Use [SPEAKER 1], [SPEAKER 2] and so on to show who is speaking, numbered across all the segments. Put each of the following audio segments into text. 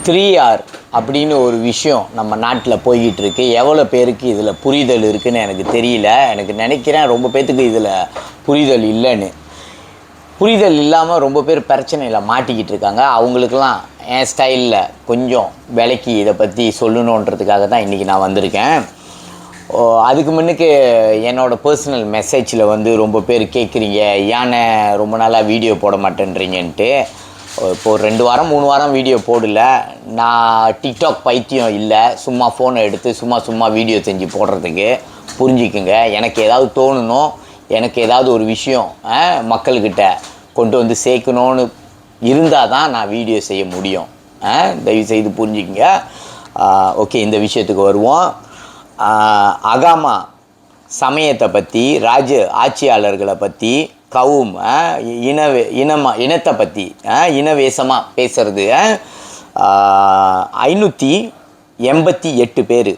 [SPEAKER 1] 3R அப்படின்னு ஒரு விஷயம் நம்ம நாட்டில் போய்கிட்டு இருக்கு. எவ்வளோ பேருக்கு இதில் புரிதல் இருக்குதுன்னு எனக்கு தெரியல. எனக்கு நினைக்கிறேன் ரொம்ப பேர்த்துக்கு இதில் புரிதல் இல்லைன்னு. புரிதல் இல்லாமல் ரொம்ப பேர் பிரச்சனையில் மாட்டிக்கிட்டு இருக்காங்க. அவங்களுக்கெல்லாம் என் ஸ்டைலில் கொஞ்சம் விலைக்கு இதை பற்றி சொல்லணுன்றதுக்காக தான் இன்றைக்கி நான் வந்திருக்கேன். அதுக்கு முன்னுக்கு என்னோடய பர்சனல் மெசேஜில் வந்து ரொம்ப பேர் கேட்குறீங்க, ஏன்னு ரொம்ப நாளாக வீடியோ போட மாட்டேன்றீங்கன்ட்டு. இப்போது 2 வாரம் 3 வாரம் வீடியோ போடல. நான் டிக்டாக் பைத்தியம் இல்லை, சும்மா ஃபோனை எடுத்து சும்மா வீடியோ செஞ்சு போடுறதுக்கு. புரிஞ்சுக்குங்க. எனக்கு ஏதாவது தோணணும், எனக்கு ஏதாவது ஒரு விஷயம் மக்கள்கிட்ட கொண்டு வந்து சேர்க்கணுன்னு இருந்தால் தான் நான் வீடியோ செய்ய முடியும். தயவுசெய்து புரிஞ்சுக்குங்க. ஓகே, இந்த விஷயத்துக்கு வருவோம். அகாமா சமயத்தை பற்றி, ஆட்சியாளர்களை பற்றி, கவும் இனத்தை பற்றி இனவேசமாக பேசுகிறது 588 பேர்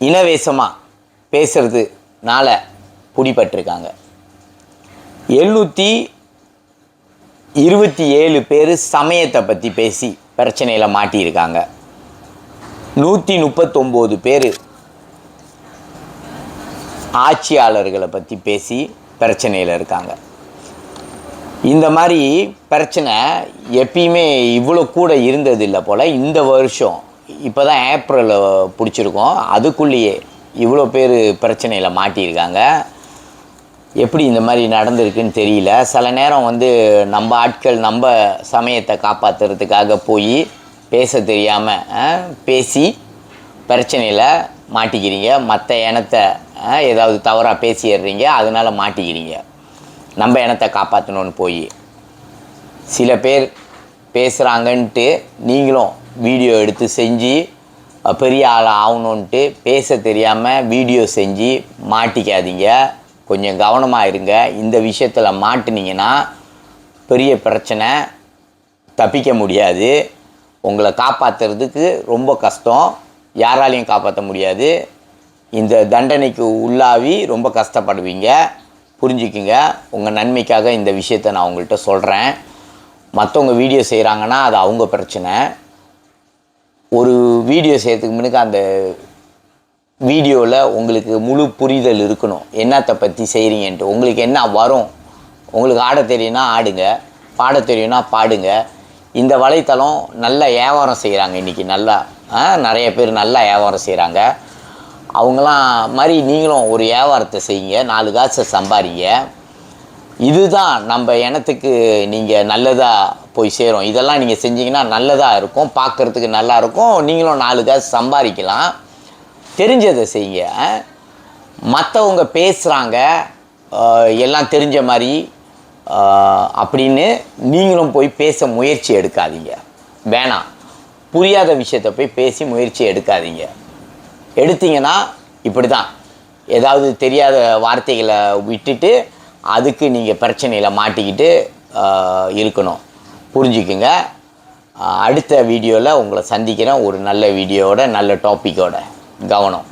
[SPEAKER 1] இனவேசமாக பேசுகிறதுனால பிடிபட்டிருக்காங்க. 727 பேர் சமயத்தை பற்றி பேசி பிரச்சனையில் மாட்டியிருக்காங்க. 139 பேர் ஆட்சியாளர்களை பற்றி பேசி பிரச்சனையில் இருக்காங்க. இந்த மாதிரி பிரச்சனை எப்பயுமே இவ்வளோ கூட இருந்ததில்லை போல். இந்த வருஷம் இப்போ தான் ஏப்ரலில் பிடிச்சிருக்கோம், அதுக்குள்ளேயே இவ்வளோ பேர் பிரச்சனையில் மாட்டியிருக்காங்க. எப்படி இந்த மாதிரி நடந்திருக்குன்னு தெரியல. சில நேரம் வந்து நம்ம ஆட்கள் நம்ம சமயத்தை காப்பாற்றுறதுக்காக போய் பேச தெரியாமல் பேசி பிரச்சனையில் மாட்டிக்கிறீங்க. மற்ற இனத்தை ஏதாவது தவறாக பேசிடுறீங்க, அதனால் மாட்டிக்கிறீங்க. நம்ம இனத்தை காப்பாற்றணுன்னு போய் சில பேர் பேசுகிறாங்கன்ட்டு நீங்களும் வீடியோ எடுத்து செஞ்சு பெரிய ஆள் ஆகணுன்ட்டு பேச தெரியாமல் வீடியோ செஞ்சு மாட்டிக்காதீங்க. கொஞ்சம் கவனமாக இருங்க. இந்த விஷயத்தில் மாட்டினீங்கன்னா பெரிய பிரச்சனை, தப்பிக்க முடியாது. உங்களை காப்பாற்றுறதுக்கு ரொம்ப கஷ்டம், யாராலையும் காப்பாற்ற முடியாது. இந்த தண்டனைக்கு உள்ளாவி ரொம்ப கஷ்டப்படுவீங்க. புரிஞ்சுக்குங்க. உங்கள் நன்மைக்காக இந்த விஷயத்தை நான் உங்கள்கிட்ட சொல்கிறேன். மற்றவங்க வீடியோ செய்கிறாங்கன்னா அது அவங்க பிரச்சனை. ஒரு வீடியோ செய்கிறதுக்கு முன்னுக்கு அந்த வீடியோவில் உங்களுக்கு முழு புரிதல் இருக்கணும், என்னத்தை பற்றி செய்கிறீங்கன்ட்டு. உங்களுக்கு என்ன வரும், உங்களுக்கு ஆட தெரியும்னா ஆடுங்க, பாட தெரியும்னா பாடுங்க. இந்த வலைத்தளம் நல்ல வியாபாரம் செய்கிறாங்க இன்றைக்கி. நல்லா நிறைய பேர் நல்லா வியாபாரம் செய்கிறாங்க. அவங்களாம் மாதிரி நீங்களும் ஒரு வியாபாரத்தை செய்யுங்க, 4 காசை சம்பாதிங்க. இதுதான் நம்ம இனத்துக்கு நீங்கள் நல்லதாக போய் சேரும். இதெல்லாம் நீங்கள் செஞ்சிங்கன்னா நல்லதாக இருக்கும், பார்க்குறதுக்கு நல்லாயிருக்கும், நீங்களும் 4 காசு சம்பாதிக்கலாம். தெரிஞ்சதை செய்யுங்க. மற்றவங்க பேசுகிறாங்க எல்லாம் தெரிஞ்ச மாதிரி அப்படின்னு நீங்களும் போய் பேச முயற்சி எடுக்காதீங்க. வேணாம். புரியாத விஷயத்தை போய் பேசி முயற்சி எடுக்காதீங்க. எடுத்தீங்கன்னா இப்படி தான் ஏதாவது தெரியாத வார்த்தைகளை விட்டுட்டு அதுக்கு நீங்கள் பிரச்சனையில் மாட்டிக்கிட்டு இருக்கணும். புரிஞ்சுக்குங்க. அடுத்த வீடியோவில் உங்களை சந்திக்கிறேன் ஒரு நல்ல வீடியோவோட, நல்ல டாப்பிக்கோட. கவனம்.